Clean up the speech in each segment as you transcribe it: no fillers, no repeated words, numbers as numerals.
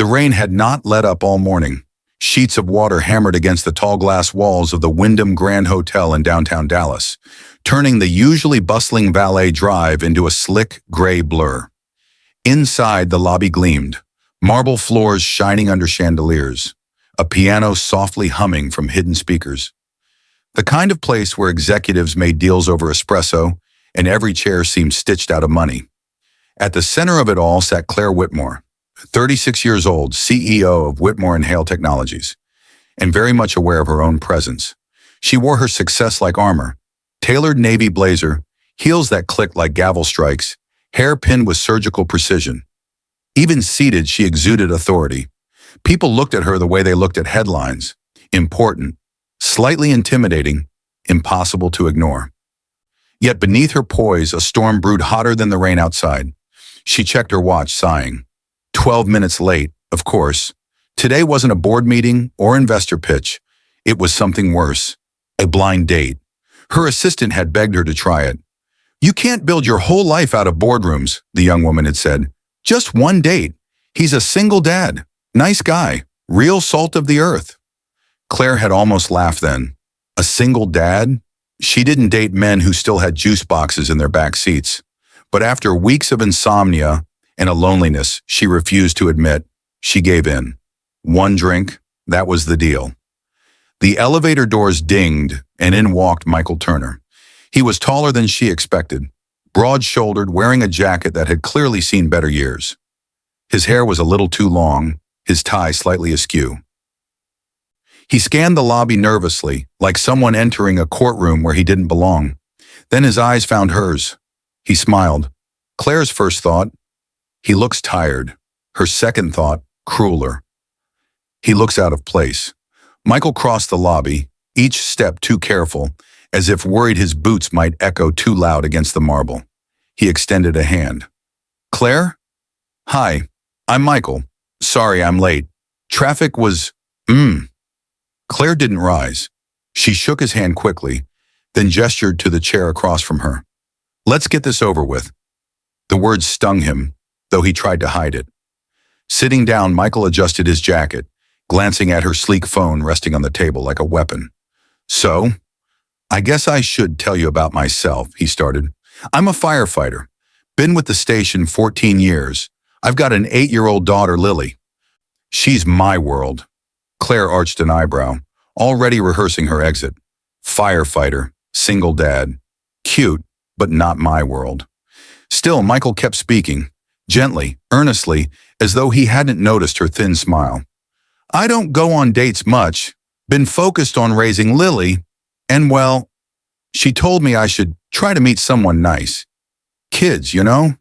The rain had not let up all morning. Sheets of water hammered against the tall glass walls of the Wyndham Grand Hotel in downtown Dallas, turning the usually bustling Valet Drive into a slick, gray blur. Inside, the lobby gleamed, marble floors shining under chandeliers, a piano softly humming from hidden speakers. The kind of place where executives made deals over espresso, and every chair seemed stitched out of money. At the center of it all sat Claire Whitmore, 36 years old, CEO of Whitmore and Hale Technologies, and very much aware of her own presence. She wore her success like armor, tailored navy blazer, heels that clicked like gavel strikes, hair pinned with surgical precision. Even seated, she exuded authority. People looked at her the way they looked at headlines, important, slightly intimidating, impossible to ignore. Yet beneath her poise, a storm brewed hotter than the rain outside. She checked her watch, sighing. 12 minutes late, of course. Today wasn't a board meeting or investor pitch. It was something worse, a blind date. Her assistant had begged her to try it. "You can't build your whole life out of boardrooms," the young woman had said. "Just one date. He's a single dad. Nice guy. Real salt of the earth." Claire had almost laughed then. A single dad? She didn't date men who still had juice boxes in their back seats. But after weeks of insomnia and a loneliness she refused to admit, she gave in. One drink, that was the deal. The elevator doors dinged, and in walked Michael Turner. He was taller than she expected, broad-shouldered, wearing a jacket that had clearly seen better years. His hair was a little too long, his tie slightly askew. He scanned the lobby nervously, like someone entering a courtroom where he didn't belong. Then his eyes found hers. He smiled. Claire's first thought, he looks tired. Her second thought, crueler. He looks out of place. Michael crossed the lobby, each step too careful, as if worried his boots might echo too loud against the marble. He extended a hand. "Claire? Hi, I'm Michael. Sorry I'm late. Traffic was, Claire didn't rise. She shook his hand quickly, then gestured to the chair across from her. "Let's get this over with." The words stung him, though he tried to hide it. Sitting down, Michael adjusted his jacket, glancing at her sleek phone resting on the table like a weapon. "So, I guess I should tell you about myself," he started. "I'm a firefighter. Been with the station 14 years. I've got an 8-year-old daughter, Lily. She's my world." Claire arched an eyebrow, already rehearsing her exit. Firefighter, single dad. Cute, but not my world. Still, Michael kept speaking, gently, earnestly, as though he hadn't noticed her thin smile. "I don't go on dates much. Been focused on raising Lily, and well, she told me I should try to meet someone nice. Kids, you know?"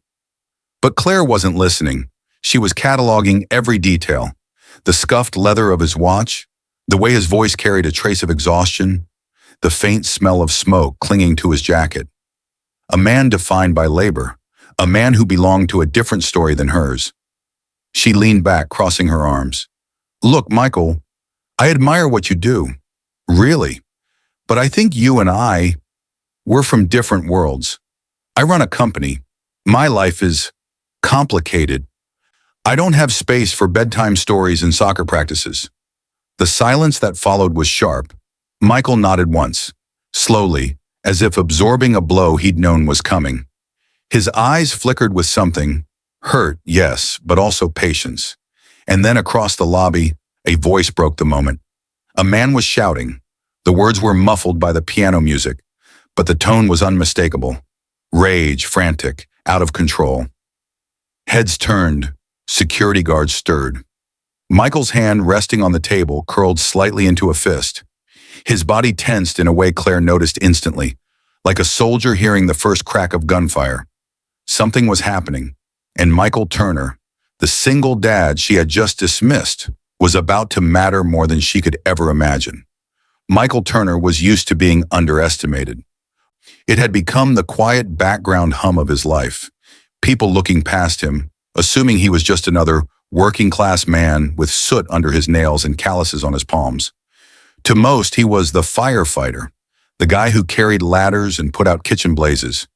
But Claire wasn't listening. She was cataloging every detail. The scuffed leather of his watch, the way his voice carried a trace of exhaustion, the faint smell of smoke clinging to his jacket. A man defined by labor, a man who belonged to a different story than hers. She leaned back, crossing her arms. "Look, Michael, I admire what you do. Really. But I think you and we're from different worlds. I run a company. My life is complicated. I don't have space for bedtime stories and soccer practices." The silence that followed was sharp. Michael nodded once, slowly, as if absorbing a blow he'd known was coming. His eyes flickered with something, hurt, yes, but also patience. And then across the lobby, a voice broke the moment. A man was shouting. The words were muffled by the piano music, but the tone was unmistakable. Rage, frantic, out of control. Heads turned. Security guards stirred. Michael's hand, resting on the table, curled slightly into a fist. His body tensed in a way Claire noticed instantly, like a soldier hearing the first crack of gunfire. Something was happening, and Michael Turner, the single dad she had just dismissed, was about to matter more than she could ever imagine. Michael Turner was used to being underestimated. It had become the quiet background hum of his life, people looking past him, assuming he was just another working-class man with soot under his nails and calluses on his palms. To most, he was the firefighter, the guy who carried ladders and put out kitchen blazes.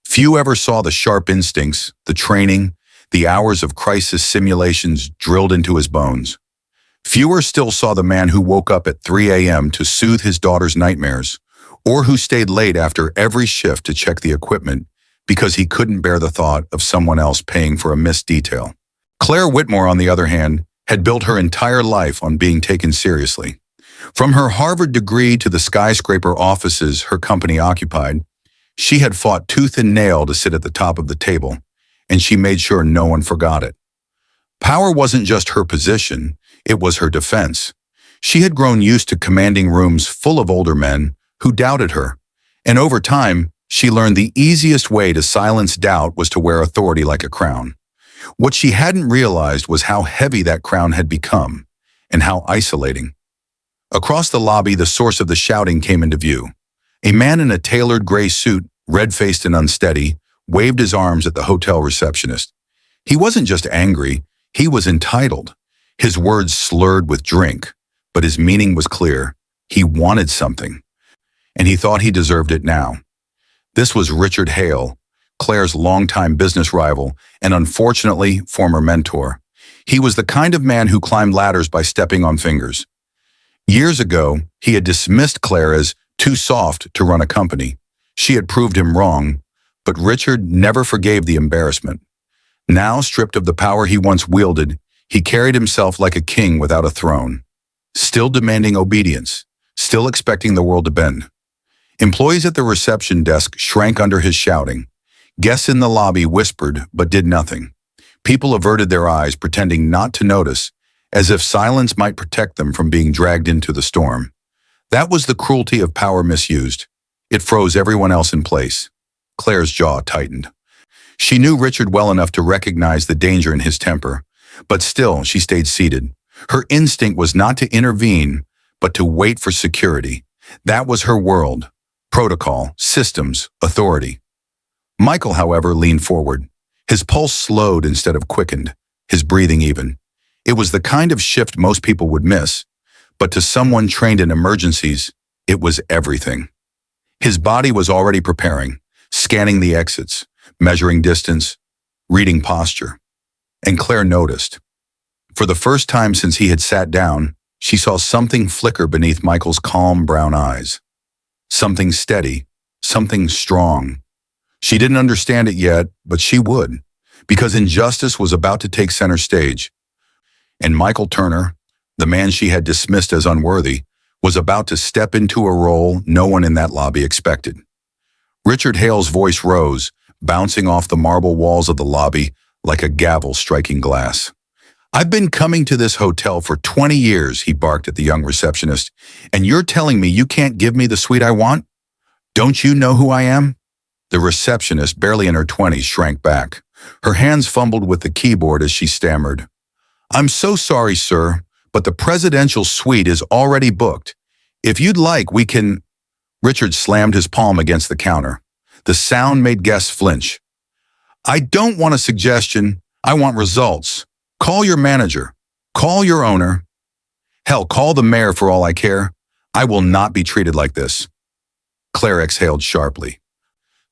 Few ever saw the sharp instincts, the training, the hours of crisis simulations drilled into his bones. Fewer still saw the man who woke up at 3 a.m. to soothe his daughter's nightmares, or who stayed late after every shift to check the equipment because he couldn't bear the thought of someone else paying for a missed detail. Claire Whitmore, on the other hand, had built her entire life on being taken seriously. From her Harvard degree to the skyscraper offices her company occupied, she had fought tooth and nail to sit at the top of the table, and she made sure no one forgot it. Power wasn't just her position, it was her defense. She had grown used to commanding rooms full of older men who doubted her, and over time, she learned the easiest way to silence doubt was to wear authority like a crown. What she hadn't realized was how heavy that crown had become, and how isolating. Across the lobby, the source of the shouting came into view. A man in a tailored gray suit, red-faced and unsteady, waved his arms at the hotel receptionist. He wasn't just angry, he was entitled. His words slurred with drink, but his meaning was clear. He wanted something, and he thought he deserved it now. This was Richard Hale, Claire's longtime business rival and unfortunately former mentor. He was the kind of man who climbed ladders by stepping on fingers. Years ago, he had dismissed Claire as too soft to run a company. She had proved him wrong, but Richard never forgave the embarrassment. Now, stripped of the power he once wielded, he carried himself like a king without a throne, still demanding obedience, still expecting the world to bend. Employees at the reception desk shrank under his shouting. Guests in the lobby whispered but did nothing. People averted their eyes, pretending not to notice, as if silence might protect them from being dragged into the storm. That was the cruelty of power misused. It froze everyone else in place. Claire's jaw tightened. She knew Richard well enough to recognize the danger in his temper, but still she stayed seated. Her instinct was not to intervene, but to wait for security. That was her world. Protocol, systems, authority. Michael, however, leaned forward. His pulse slowed instead of quickened, his breathing even. It was the kind of shift most people would miss, but to someone trained in emergencies, it was everything. His body was already preparing, scanning the exits, measuring distance, reading posture. And Claire noticed. For the first time since he had sat down, she saw something flicker beneath Michael's calm brown eyes. Something steady, something strong. She didn't understand it yet, but she would, because injustice was about to take center stage. And Michael Turner, the man she had dismissed as unworthy, was about to step into a role no one in that lobby expected. Richard Hale's voice rose, bouncing off the marble walls of the lobby like a gavel striking glass. "I've been coming to this hotel for 20 years, he barked at the young receptionist, and you're telling me you can't give me the suite I want? Don't you know who I am?" The receptionist, barely in her 20s, shrank back. Her hands fumbled with the keyboard as she stammered. "I'm so sorry, sir, but the presidential suite is already booked. If you'd like, we can—" Richard slammed his palm against the counter. The sound made guests flinch. "I don't want a suggestion. I want results. Call your manager. Call your owner. Hell, call the mayor for all I care. I will not be treated like this." Claire exhaled sharply.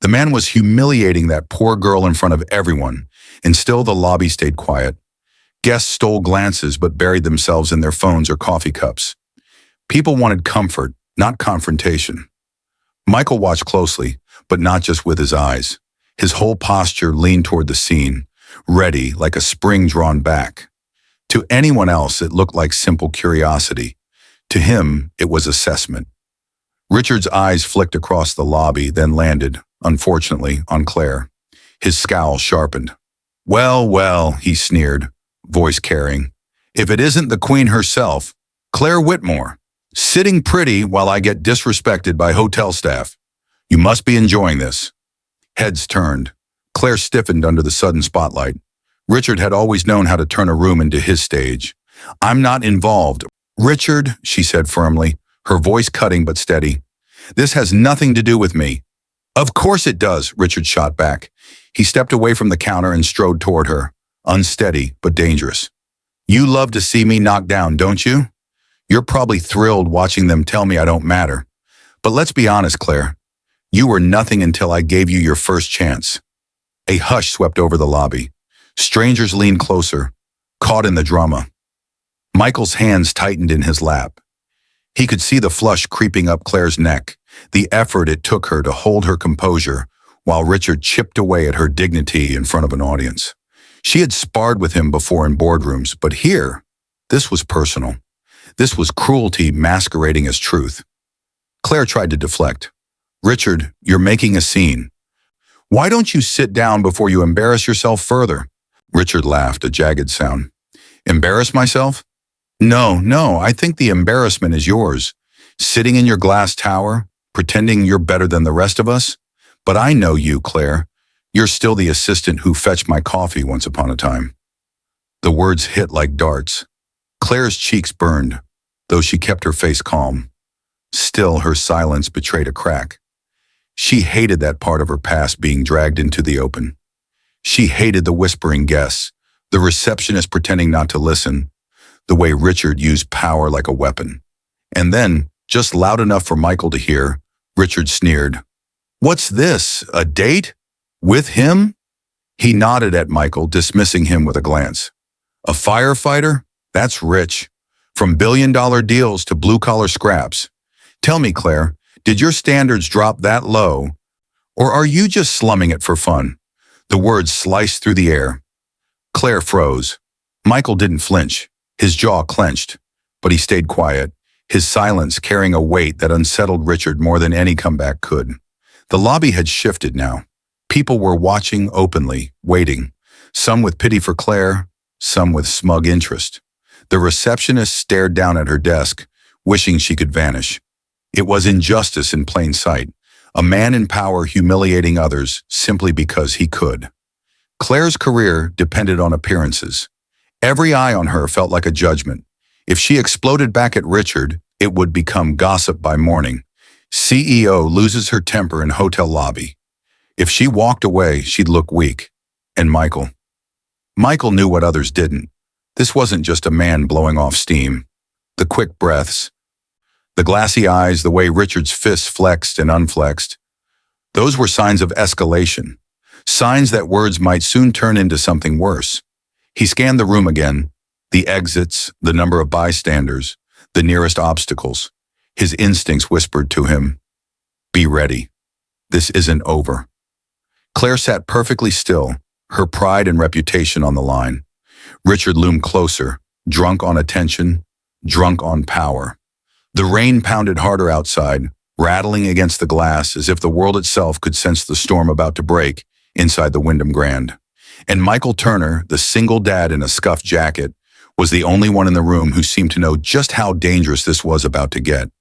The man was humiliating that poor girl in front of everyone, and still the lobby stayed quiet. Guests stole glances but buried themselves in their phones or coffee cups. People wanted comfort, not confrontation. Michael watched closely, but not just with his eyes. His whole posture leaned toward the scene, ready like a spring drawn back. To anyone else, it looked like simple curiosity. To him, it was assessment. Richard's eyes flicked across the lobby, then landed, unfortunately, on Claire. His scowl sharpened. "Well, well," he sneered, voice carrying. "If it isn't the Queen herself, Claire Whitmore, sitting pretty while I get disrespected by hotel staff. You must be enjoying this." Heads turned. Claire stiffened under the sudden spotlight. Richard had always known how to turn a room into his stage. "I'm not involved." "Richard," she said firmly, her voice cutting but steady. "This has nothing to do with me." "Of course it does," Richard shot back. He stepped away from the counter and strode toward her, unsteady but dangerous. "You love to see me knocked down, don't you? You're probably thrilled watching them tell me I don't matter. But let's be honest, Claire. You were nothing until I gave you your first chance." A hush swept over the lobby. Strangers leaned closer, caught in the drama. Michael's hands tightened in his lap. He could see the flush creeping up Claire's neck, the effort it took her to hold her composure while Richard chipped away at her dignity in front of an audience. She had sparred with him before in boardrooms, but here, this was personal. This was cruelty masquerading as truth. Claire tried to deflect. "Richard, you're making a scene. Why don't you sit down before you embarrass yourself further?" Richard laughed, a jagged sound. "Embarrass myself? No, I think the embarrassment is yours. Sitting in your glass tower, pretending you're better than the rest of us? But I know you, Claire. You're still the assistant who fetched my coffee once upon a time." The words hit like darts. Claire's cheeks burned, though she kept her face calm. Still, her silence betrayed a crack. She hated that part of her past being dragged into the open. She hated the whispering guests, the receptionist pretending not to listen, the way Richard used power like a weapon. And then, just loud enough for Michael to hear, Richard sneered. "What's this, a date? With him?" He nodded at Michael, dismissing him with a glance. "A firefighter? That's rich. From billion-dollar deals to blue-collar scraps. Tell me, Claire, did your standards drop that low? Or are you just slumming it for fun?" The words sliced through the air. Claire froze. Michael didn't flinch. His jaw clenched, but he stayed quiet, his silence carrying a weight that unsettled Richard more than any comeback could. The lobby had shifted now. People were watching openly, waiting, some with pity for Claire, some with smug interest. The receptionist stared down at her desk, wishing she could vanish. It was injustice in plain sight, a man in power humiliating others simply because he could. Claire's career depended on appearances. Every eye on her felt like a judgment. If she exploded back at Richard, it would become gossip by morning. CEO loses her temper in hotel lobby. If she walked away, she'd look weak. And Michael? Michael knew what others didn't. This wasn't just a man blowing off steam. The quick breaths, the glassy eyes, the way Richard's fists flexed and unflexed. Those were signs of escalation. Signs that words might soon turn into something worse. He scanned the room again, the exits, the number of bystanders, the nearest obstacles. His instincts whispered to him, "Be ready. This isn't over." Claire sat perfectly still, her pride and reputation on the line. Richard loomed closer, drunk on attention, drunk on power. The rain pounded harder outside, rattling against the glass as if the world itself could sense the storm about to break inside the Wyndham Grand. And Michael Turner, the single dad in a scuffed jacket, was the only one in the room who seemed to know just how dangerous this was about to get.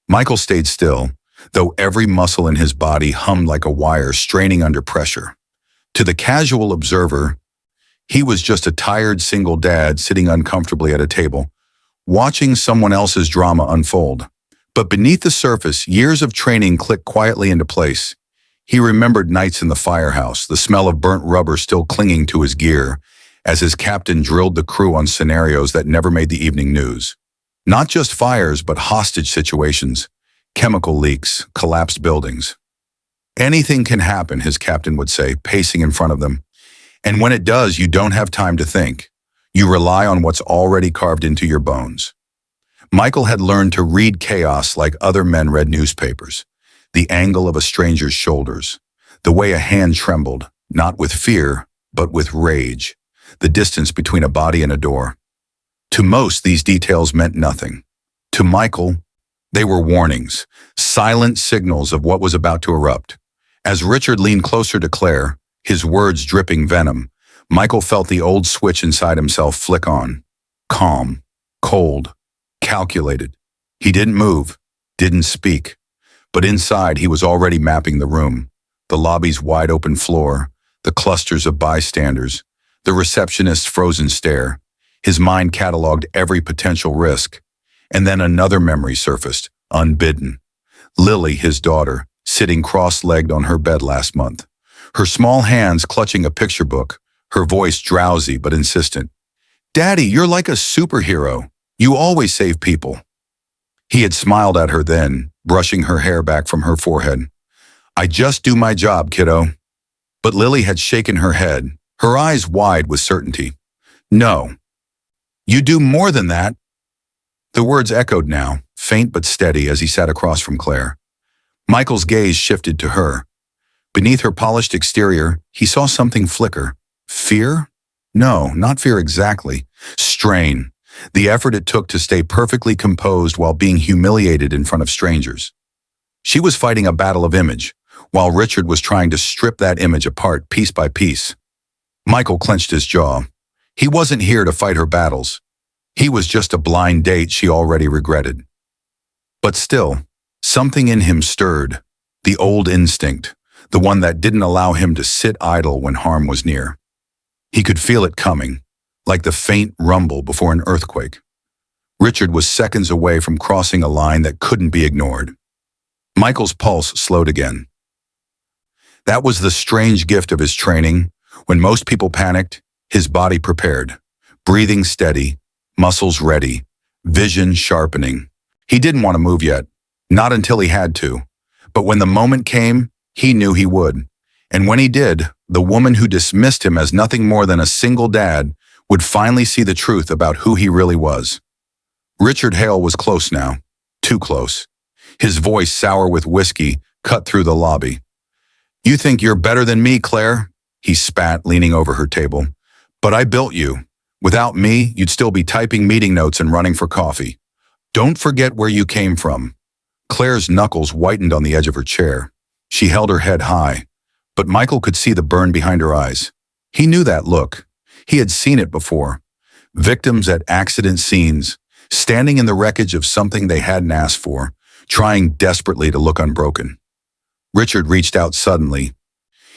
Michael stayed still, though every muscle in his body hummed like a wire straining under pressure. To the casual observer, he was just a tired single dad sitting uncomfortably at a table, watching someone else's drama unfold. But beneath the surface, years of training clicked quietly into place. He remembered nights in the firehouse, the smell of burnt rubber still clinging to his gear, as his captain drilled the crew on scenarios that never made the evening news. Not just fires, but hostage situations, chemical leaks, collapsed buildings. "Anything can happen," his captain would say, pacing in front of them. "And when it does, you don't have time to think. You rely on what's already carved into your bones." Michael had learned to read chaos like other men read newspapers. The angle of a stranger's shoulders, the way a hand trembled, not with fear, but with rage, the distance between a body and a door. To most, these details meant nothing. To Michael, they were warnings, silent signals of what was about to erupt. As Richard leaned closer to Claire, his words dripping venom, Michael felt the old switch inside himself flick on. Calm, cold, calculated. He didn't move, didn't speak. But inside, he was already mapping the room, the lobby's wide-open floor, the clusters of bystanders, the receptionist's frozen stare. His mind cataloged every potential risk. And then another memory surfaced, unbidden. Lily, his daughter, sitting cross-legged on her bed last month. Her small hands clutching a picture book, her voice drowsy but insistent. "Daddy, you're like a superhero. You always save people." He had smiled at her then, brushing her hair back from her forehead. "I just do my job, kiddo." But Lily had shaken her head, her eyes wide with certainty. No. You do more than that. The words echoed now, faint but steady as he sat across from Claire. Michael's gaze shifted to her. Beneath her polished exterior, he saw something flicker. Fear? No, not fear exactly. Strain. The effort it took to stay perfectly composed while being humiliated in front of strangers. She was fighting a battle of image, while Richard was trying to strip that image apart piece by piece. Michael clenched his jaw. He wasn't here to fight her battles. He was just a blind date she already regretted. But still, something in him stirred, the old instinct, the one that didn't allow him to sit idle when harm was near. He could feel it coming, like the faint rumble before an earthquake. Richard was seconds away from crossing a line that couldn't be ignored. Michael's pulse slowed again. That was the strange gift of his training. When most people panicked, his body prepared, breathing steady, muscles ready, vision sharpening. He didn't want to move yet, not until he had to. But when the moment came, he knew he would. And when he did, the woman who dismissed him as nothing more than a single dad would finally see the truth about who he really was. Richard Hale was close now, too close. His voice, sour with whiskey, cut through the lobby. You think you're better than me, Claire? He spat, leaning over her table. But I built you. Without me, you'd still be typing meeting notes and running for coffee. Don't forget where you came from. Claire's knuckles whitened on the edge of her chair. She held her head high, but Michael could see the burn behind her eyes. He knew that look. He had seen it before. Victims at accident scenes, standing in the wreckage of something they hadn't asked for, trying desperately to look unbroken. Richard reached out suddenly,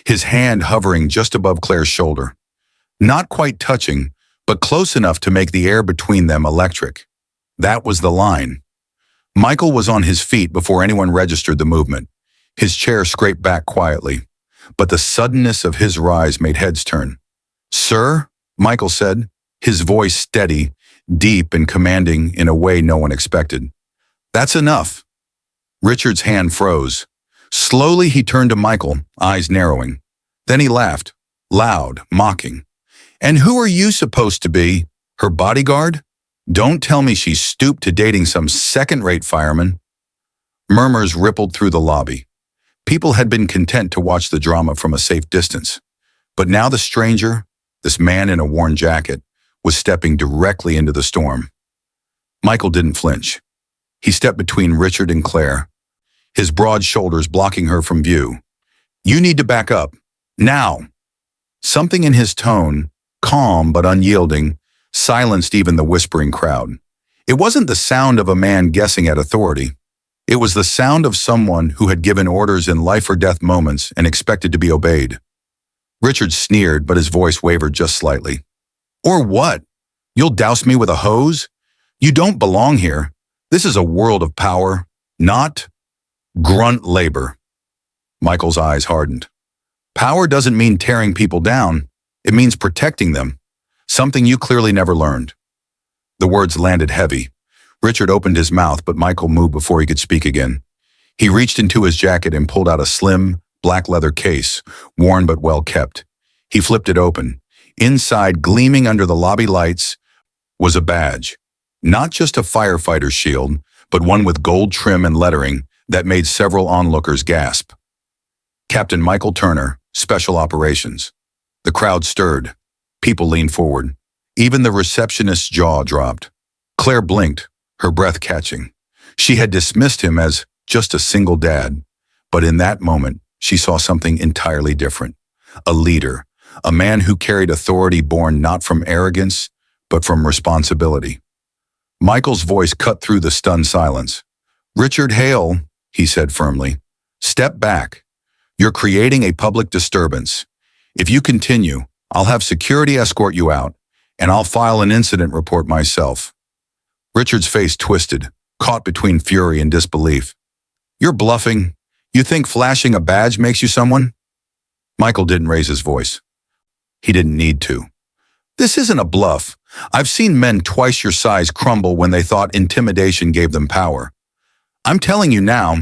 his hand hovering just above Claire's shoulder. Not quite touching, but close enough to make the air between them electric. That was the line. Michael was on his feet before anyone registered the movement. His chair scraped back quietly, but the suddenness of his rise made heads turn. Sir, Michael said, his voice steady, deep and commanding in a way no one expected. That's enough. Richard's hand froze. Slowly he turned to Michael, eyes narrowing. Then he laughed, loud, mocking. And who are you supposed to be? Her bodyguard? Don't tell me she stooped to dating some second-rate fireman. Murmurs rippled through the lobby. People had been content to watch the drama from a safe distance. But now the stranger, this man in a worn jacket, was stepping directly into the storm. Michael didn't flinch. He stepped between Richard and Claire, his broad shoulders blocking her from view. You need to back up. Now. Something in his tone, calm but unyielding, silenced even the whispering crowd. It wasn't the sound of a man guessing at authority. It was the sound of someone who had given orders in life-or-death moments and expected to be obeyed. Richard sneered, but his voice wavered just slightly. Or what? You'll douse me with a hose? You don't belong here. This is a world of power, not grunt labor. Michael's eyes hardened. Power doesn't mean tearing people down. It means protecting them, something you clearly never learned. The words landed heavy. Richard opened his mouth, but Michael moved before he could speak again. He reached into his jacket and pulled out a slim, black leather case, worn but well kept. He flipped it open. Inside, gleaming under the lobby lights, was a badge. Not just a firefighter's shield, but one with gold trim and lettering that made several onlookers gasp. Captain Michael Turner, Special Operations. The crowd stirred. People leaned forward. Even the receptionist's jaw dropped. Claire blinked, her breath catching. She had dismissed him as just a single dad, but in that moment, she saw something entirely different. A leader, a man who carried authority born not from arrogance, but from responsibility. Michael's voice cut through the stunned silence. Richard Hale, he said firmly, step back. You're creating a public disturbance. If you continue, I'll have security escort you out, and I'll file an incident report myself. Richard's face twisted, caught between fury and disbelief. You're bluffing. You think flashing a badge makes you someone? Michael didn't raise his voice. He didn't need to. This isn't a bluff. I've seen men twice your size crumble when they thought intimidation gave them power. I'm telling you now,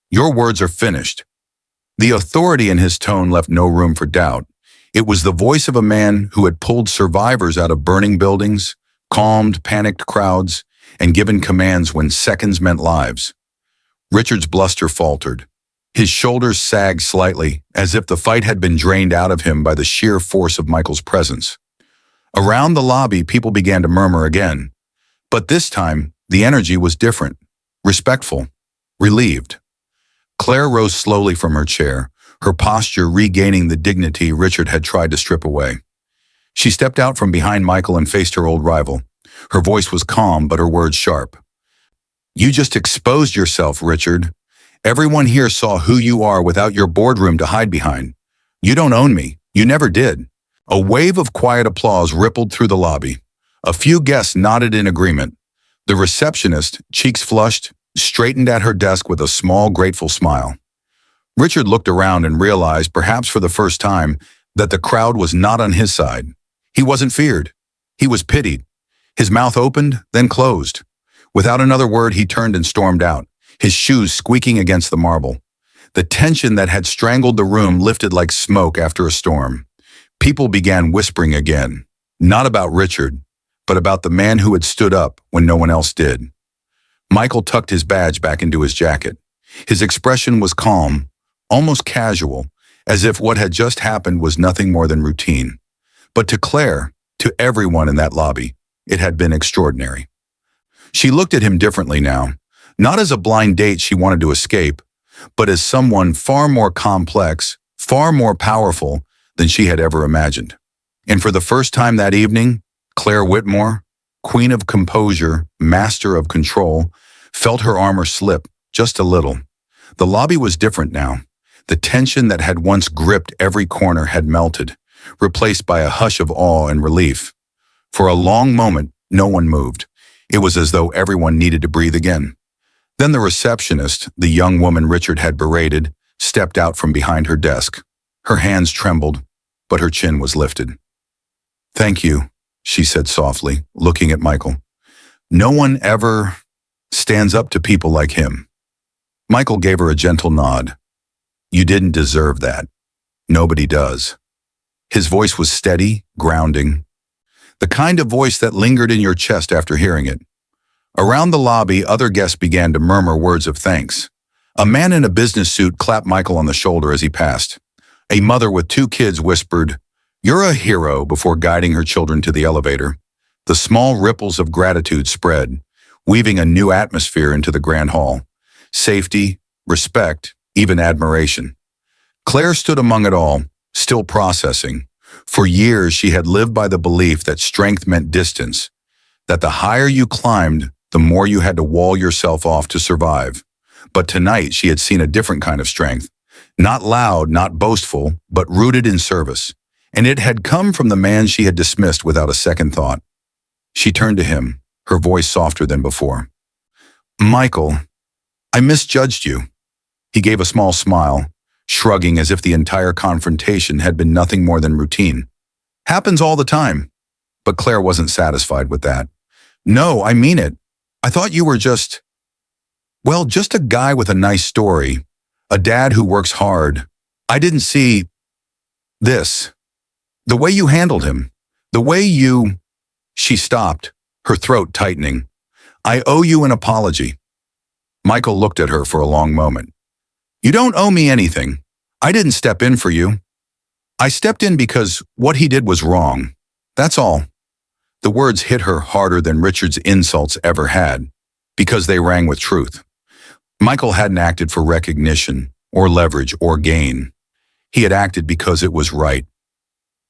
your words are finished. The authority in his tone left no room for doubt. It was the voice of a man who had pulled survivors out of burning buildings, calmed panicked crowds, and given commands when seconds meant lives. Richard's bluster faltered. His shoulders sagged slightly, as if the fight had been drained out of him by the sheer force of Michael's presence. Around the lobby, people began to murmur again. But this time, the energy was different, respectful, relieved. Claire rose slowly from her chair, her posture regaining the dignity Richard had tried to strip away. She stepped out from behind Michael and faced her old rival. Her voice was calm, but her words sharp. "You just exposed yourself, Richard. Everyone here saw who you are without your boardroom to hide behind. You don't own me. You never did." A wave of quiet applause rippled through the lobby. A few guests nodded in agreement. The receptionist, cheeks flushed, straightened at her desk with a small, grateful smile. Richard looked around and realized, perhaps for the first time, that the crowd was not on his side. He wasn't feared. He was pitied. His mouth opened, then closed. Without another word, he turned and stormed out, his shoes squeaking against the marble. The tension that had strangled the room lifted like smoke after a storm. People began whispering again, not about Richard, but about the man who had stood up when no one else did. Michael tucked his badge back into his jacket. His expression was calm, almost casual, as if what had just happened was nothing more than routine. But to Claire, to everyone in that lobby, it had been extraordinary. She looked at him differently now, not as a blind date she wanted to escape, but as someone far more complex, far more powerful than she had ever imagined. And for the first time that evening, Claire Whitmore, queen of composure, master of control, felt her armor slip just a little. The lobby was different now. The tension that had once gripped every corner had melted, replaced by a hush of awe and relief. For a long moment, no one moved. It was as though everyone needed to breathe again. Then the receptionist, the young woman Richard had berated, stepped out from behind her desk. Her hands trembled, but her chin was lifted. "Thank you," she said softly, looking at Michael. "No one ever stands up to people like him." Michael gave her a gentle nod. "You didn't deserve that. Nobody does." His voice was steady, grounding, the kind of voice that lingered in your chest after hearing it. Around the lobby, other guests began to murmur words of thanks. A man in a business suit clapped Michael on the shoulder as he passed. A mother with 2 kids whispered, "You're a hero," before guiding her children to the elevator. The small ripples of gratitude spread, weaving a new atmosphere into the grand hall. Safety, respect, even admiration. Claire stood among it all, still processing. For years, she had lived by the belief that strength meant distance, that the higher you climbed, the more you had to wall yourself off to survive. But tonight, she had seen a different kind of strength. Not loud, not boastful, but rooted in service. And it had come from the man she had dismissed without a second thought. She turned to him, her voice softer than before. "Michael, I misjudged you." He gave a small smile, shrugging as if the entire confrontation had been nothing more than routine. "Happens all the time." But Claire wasn't satisfied with that. "No, I mean it. I thought you were just a guy with a nice story. A dad who works hard. I didn't see this. The way you handled him. The way you—" She stopped, her throat tightening. "I owe you an apology." Michael looked at her for a long moment. "You don't owe me anything. I didn't step in for you. I stepped in because what he did was wrong. That's all." The words hit her harder than Richard's insults ever had, because they rang with truth. Michael hadn't acted for recognition, or leverage, or gain. He had acted because it was right.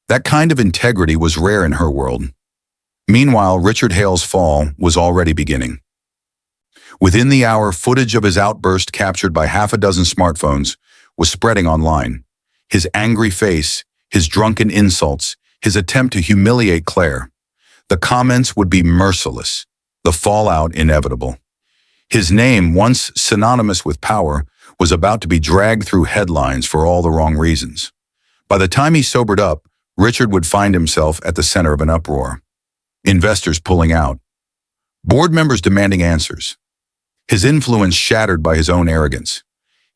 That kind of integrity was rare in her world. Meanwhile, Richard Hale's fall was already beginning. Within the hour, footage of his outburst captured by 6 smartphones was spreading online. His angry face, his drunken insults, his attempt to humiliate Claire. The comments would be merciless, the fallout inevitable. His name, once synonymous with power, was about to be dragged through headlines for all the wrong reasons. By the time he sobered up, Richard would find himself at the center of an uproar. Investors pulling out. Board members demanding answers. His influence shattered by his own arrogance.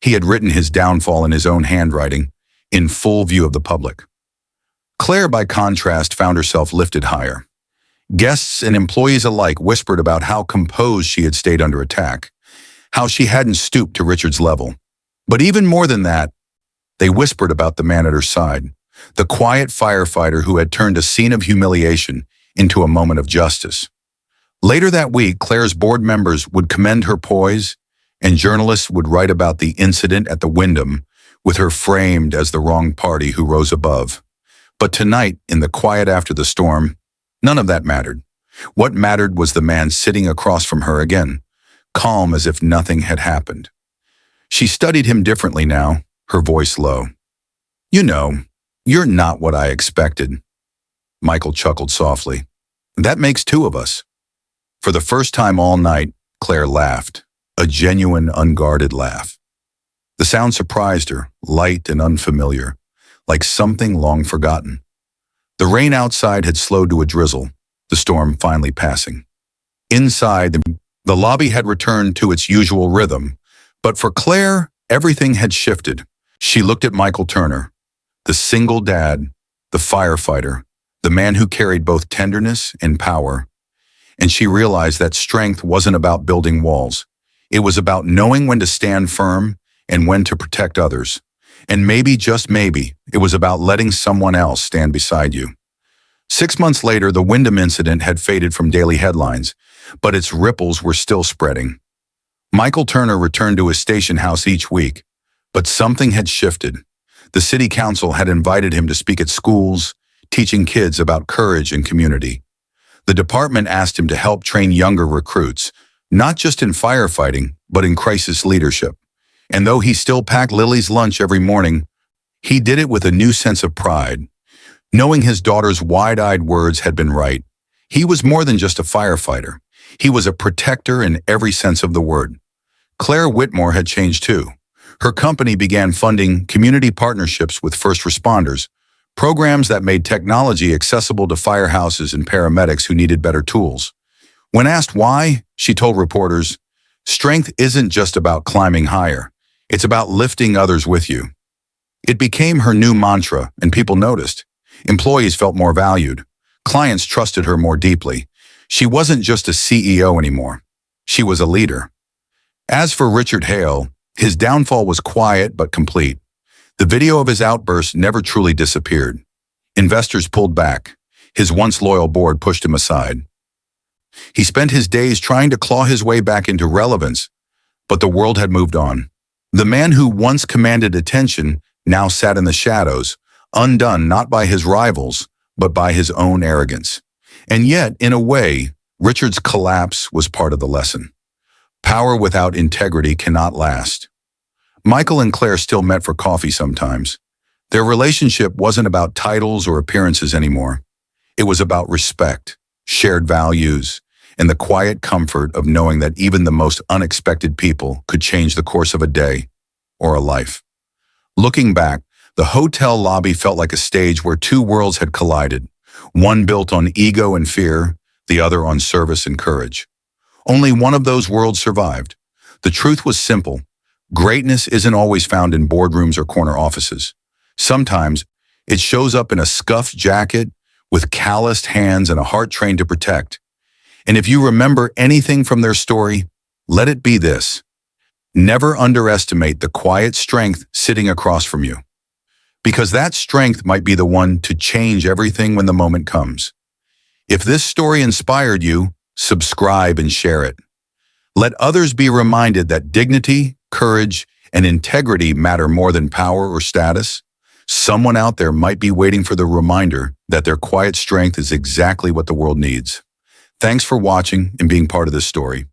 He had written his downfall in his own handwriting, in full view of the public. Claire, by contrast, found herself lifted higher. Guests and employees alike whispered about how composed she had stayed under attack, how she hadn't stooped to Richard's level. But even more than that, they whispered about the man at her side, the quiet firefighter who had turned a scene of humiliation into a moment of justice. Later that week, Claire's board members would commend her poise, and journalists would write about the incident at the Wyndham, with her framed as the wrong party who rose above. But tonight, in the quiet after the storm, none of that mattered. What mattered was the man sitting across from her again, calm as if nothing had happened. She studied him differently now, her voice low. "You know, you're not what I expected." Michael chuckled softly. "That makes two of us." For the first time all night, Claire laughed, a genuine, unguarded laugh. The sound surprised her, light and unfamiliar, like something long forgotten. The rain outside had slowed to a drizzle, the storm finally passing. Inside, the lobby had returned to its usual rhythm, but for Claire, everything had shifted. She looked at Michael Turner, the single dad, the firefighter, the man who carried both tenderness and power. And she realized that strength wasn't about building walls. It was about knowing when to stand firm and when to protect others. And maybe, just maybe, it was about letting someone else stand beside you. 6 months later, the Wyndham incident had faded from daily headlines, but its ripples were still spreading. Michael Turner returned to his station house each week, but something had shifted. The city council had invited him to speak at schools, teaching kids about courage and community. The department asked him to help train younger recruits, not just in firefighting, but in crisis leadership. And though he still packed Lily's lunch every morning, he did it with a new sense of pride. Knowing his daughter's wide-eyed words had been right, he was more than just a firefighter. He was a protector in every sense of the word. Claire Whitmore had changed too. Her company began funding community partnerships with first responders, programs that made technology accessible to firehouses and paramedics who needed better tools. When asked why, she told reporters, "Strength isn't just about climbing higher. It's about lifting others with you." It became her new mantra, and people noticed. Employees felt more valued. Clients trusted her more deeply. She wasn't just a CEO anymore. She was a leader. As for Richard Hale, his downfall was quiet but complete. The video of his outburst never truly disappeared. Investors pulled back. His once loyal board pushed him aside. He spent his days trying to claw his way back into relevance, but the world had moved on. The man who once commanded attention now sat in the shadows, undone not by his rivals, but by his own arrogance. And yet, in a way, Richard's collapse was part of the lesson. Power without integrity cannot last. Michael and Claire still met for coffee sometimes. Their relationship wasn't about titles or appearances anymore. It was about respect, shared values, and the quiet comfort of knowing that even the most unexpected people could change the course of a day or a life. Looking back, the hotel lobby felt like a stage where two worlds had collided, one built on ego and fear, the other on service and courage. Only one of those worlds survived. The truth was simple. Greatness isn't always found in boardrooms or corner offices. Sometimes it shows up in a scuffed jacket with calloused hands and a heart trained to protect. And if you remember anything from their story, let it be this. Never underestimate the quiet strength sitting across from you, because that strength might be the one to change everything when the moment comes. If this story inspired you, subscribe and share it. Let others be reminded that dignity, courage, and integrity matter more than power or status. Someone out there might be waiting for the reminder that their quiet strength is exactly what the world needs. Thanks for watching and being part of this story.